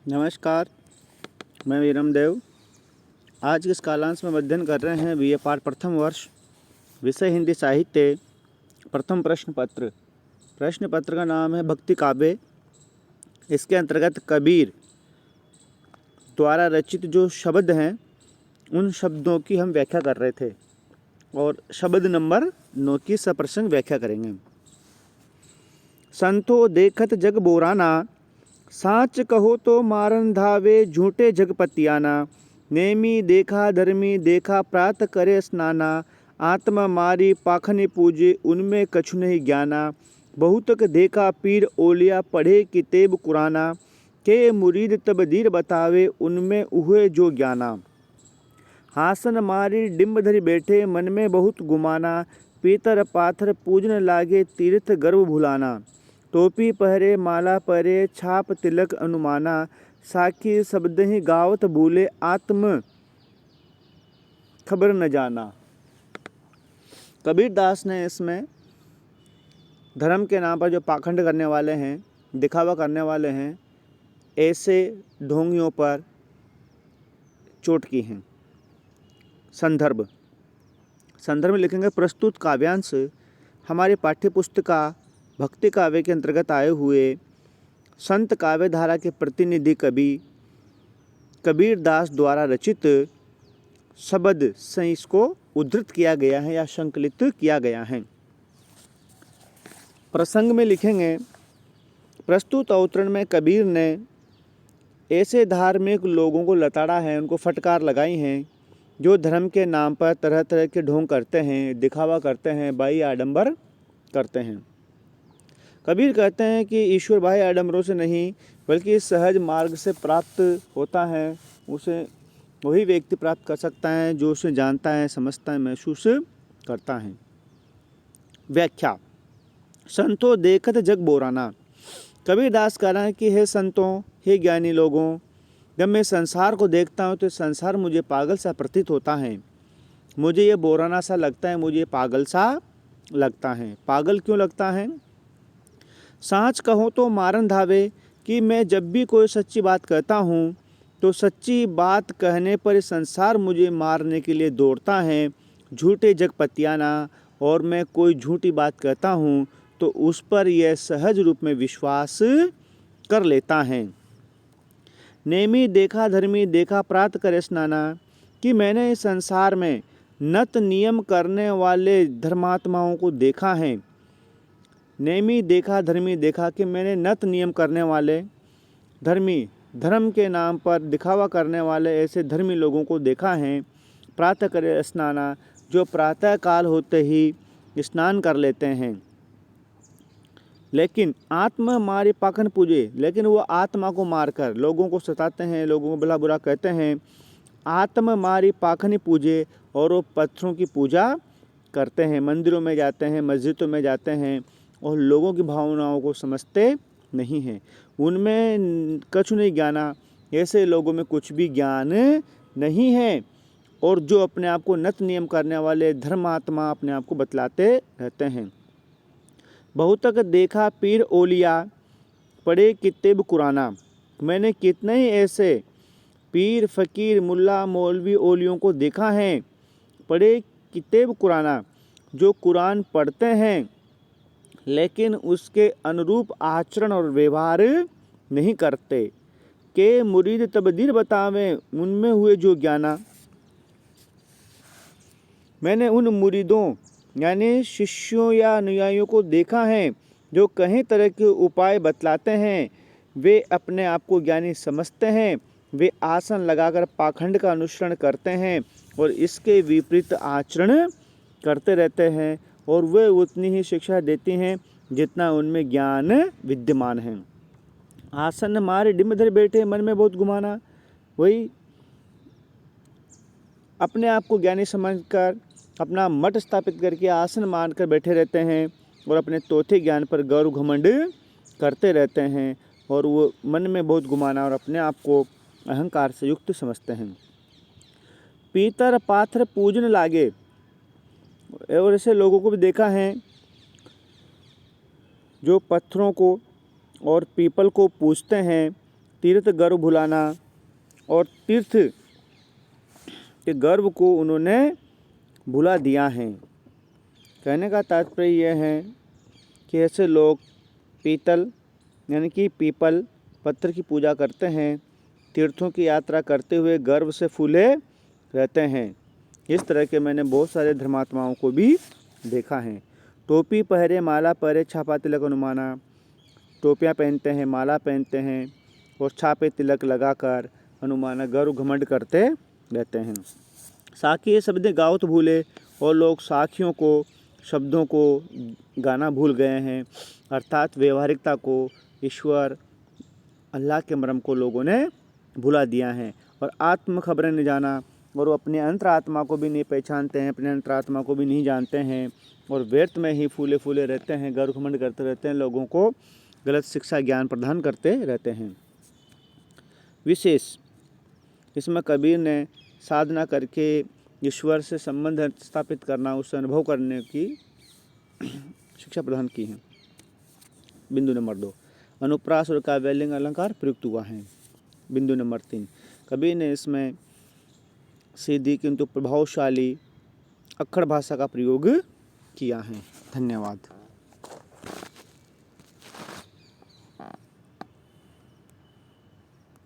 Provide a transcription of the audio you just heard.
नमस्कार, मैं वीरम देव। आज के इस कालांश में अध्ययन कर रहे हैं बीए पाठ प्रथम वर्ष, विषय हिंदी साहित्य, प्रथम प्रश्न पत्र। प्रश्न पत्र का नाम है भक्ति काव्य। इसके अंतर्गत कबीर द्वारा रचित जो शब्द हैं उन शब्दों की हम व्याख्या कर रहे थे और शब्द नंबर 9 की सप्रसंग व्याख्या करेंगे। संतो देखत जग बोराना, साच कहो तो मारन धावे झूठे जगपतियाना। नेमी देखा धर्मी देखा प्रात करे स्नाना, आत्मा मारी पाखनी पूजे उनमें कछु नहीं ज्ञाना। बहुतक देखा पीर ओलिया पढ़े कितेब कुराना, के मुरीद तबदीर बतावे उनमें उहे जो ज्ञाना। हासन मारी डिम्ब धरि बैठे मन में बहुत गुमाना, पीतर पाथर पूजन लागे तीर्थ गर्व भुलाना। टोपी पहरे माला पहरे छाप तिलक अनुमाना, साखी शब्द ही गावत भूले आत्म खबर न जाना। कबीर दास ने इसमें धर्म के नाम पर जो पाखंड करने वाले हैं, दिखावा करने वाले हैं, ऐसे ढोंगियों पर चोट की हैं। संदर्भ में लिखेंगे प्रस्तुत काव्यांश हमारी पाठ्य पुस्तिका भक्ति काव्य के अंतर्गत आए हुए संत काव्य धारा के प्रतिनिधि कवि कबीर दास द्वारा रचित शब्द से इसको उद्धृत किया गया है या संकलित किया गया है। प्रसंग में लिखेंगे प्रस्तुत अवतरण में कबीर ने ऐसे धार्मिक लोगों को लताड़ा है, उनको फटकार लगाई हैं जो धर्म के नाम पर तरह तरह के ढोंग करते हैं, दिखावा करते हैं, बाह्य आडंबर करते हैं। कबीर कहते हैं कि ईश्वर बाह्य आडंबरों से नहीं बल्कि सहज मार्ग से प्राप्त होता है। उसे वही व्यक्ति प्राप्त कर सकता है जो उसे जानता है, समझता है, महसूस करता है। व्याख्या संतो देखत जग बोराना। कबीर दास कह रहे हैं कि हे संतों, हे ज्ञानी लोगों, जब मैं संसार को देखता हूँ तो संसार मुझे पागल सा प्रतीत होता है। मुझे ये बोराना सा लगता है, मुझे पागल सा लगता है। पागल क्यों लगता है? साँच कहो तो मारन धावे, कि मैं जब भी कोई सच्ची बात कहता हूँ तो सच्ची बात कहने पर संसार मुझे मारने के लिए दौड़ता है। झूठे जगपतियाना, और मैं कोई झूठी बात कहता हूँ तो उस पर यह सहज रूप में विश्वास कर लेता है। नेमी देखा धर्मी देखा प्रात करे स्नाना, कि मैंने इस संसार में नत नियम करने वाले धर्मात्माओं को देखा है। नेमी देखा धर्मी देखा, कि मैंने नत नियम करने वाले धर्मी, धर्म के नाम पर दिखावा करने वाले ऐसे धर्मी लोगों को देखा है। प्रातः करे स्नाना, जो प्रातः काल होते ही स्नान कर लेते हैं। लेकिन आत्मा मारे पाखन पूजे, लेकिन वो आत्मा को मारकर लोगों को सताते हैं, लोगों को भला बुरा कहते हैं। आत्मा मारी पाखनी पूजे, और वो पत्थरों की पूजा करते हैं, मंदिरों में जाते हैं, मस्जिदों में जाते हैं और लोगों की भावनाओं को समझते नहीं हैं। उनमें कछु नहीं ज्ञाना, ऐसे लोगों में कुछ भी ज्ञान नहीं है। और जो अपने आप को नत नियम करने वाले धर्मात्मा अपने आप को बतलाते रहते हैं। बहुतक देखा पीर ओलिया पढ़े कितेब कुराना, मैंने कितने ही ऐसे पीर फकीर मुल्ला मौलवी ओलियों को देखा है, पढ़े कितेब कुराना, जो कुरान पढ़ते हैं लेकिन उसके अनुरूप आचरण और व्यवहार नहीं करते। के मुरीद तबदीर बतावे उनमें हुए जो ज्ञाना, मैंने उन मुरीदों यानी शिष्यों या अनुयायियों को देखा है जो कई तरह के उपाय बतलाते हैं। वे अपने आप को ज्ञानी समझते हैं, वे आसन लगाकर पाखंड का अनुसरण करते हैं और इसके विपरीत आचरण करते रहते हैं, और वे उतनी ही शिक्षा देती हैं जितना उनमें ज्ञान विद्यमान है। आसन मारे डिम्ब धरि बैठे मन में बहुत गुमाना, वही अपने आप को ज्ञानी समझकर अपना मठ स्थापित करके आसन मानकर बैठे रहते हैं और अपने तोथे ज्ञान पर गौरव घमंड करते रहते हैं, और वो मन में बहुत गुमाना और अपने आप को अहंकार से युक्त समझते हैं। पीतर पाथर पूजन लागे, और ऐसे लोगों को भी देखा है जो पत्थरों को और पीपल को पूजते हैं तीर्थ गर्व भुलाना और तीर्थ के गर्व को उन्होंने भुला दिया है। कहने का तात्पर्य यह है कि ऐसे लोग पीतल यानी कि पीपल पत्थर की पूजा करते हैं, तीर्थों की यात्रा करते हुए गर्व से फूले रहते हैं। इस तरह के मैंने बहुत सारे धर्मात्माओं को भी देखा है। टोपी पहरे, माला पहरे, छापा तिलक हनुमाना। टोपियाँ पहनते हैं, माला पहनते हैं और छापे तिलक लगाकर हनुमाना गर्व घमंड करते रहते हैं। साखी शब्द गावत भूले और लोग साखियों को, शब्दों को गाना भूल गए हैं, अर्थात व्यवहारिकता को, ईश्वर अल्लाह के मर्म को लोगों ने भुला दिया है और आत्म खबरें नहीं जाना, और वो अपने अंतरात्मा को भी नहीं पहचानते हैं, अपने अंतरात्मा को भी नहीं जानते हैं और व्यर्थ में ही फूले फूले रहते हैं, गर्व घमंड करते रहते हैं, लोगों को गलत शिक्षा ज्ञान प्रदान करते रहते हैं। विशेष इसमें कबीर ने साधना करके ईश्वर से संबंध स्थापित करना, उससे अनुभव करने की शिक्षा प्रदान की है। बिंदु नंबर 2, अनुप्रास और काव्यलिंग अलंकार प्रयुक्त हुआ है। बिंदु नंबर 3, कबीर ने इसमें सीधी किंतु प्रभावशाली अक्खड़ भाषा का प्रयोग किया है। धन्यवाद।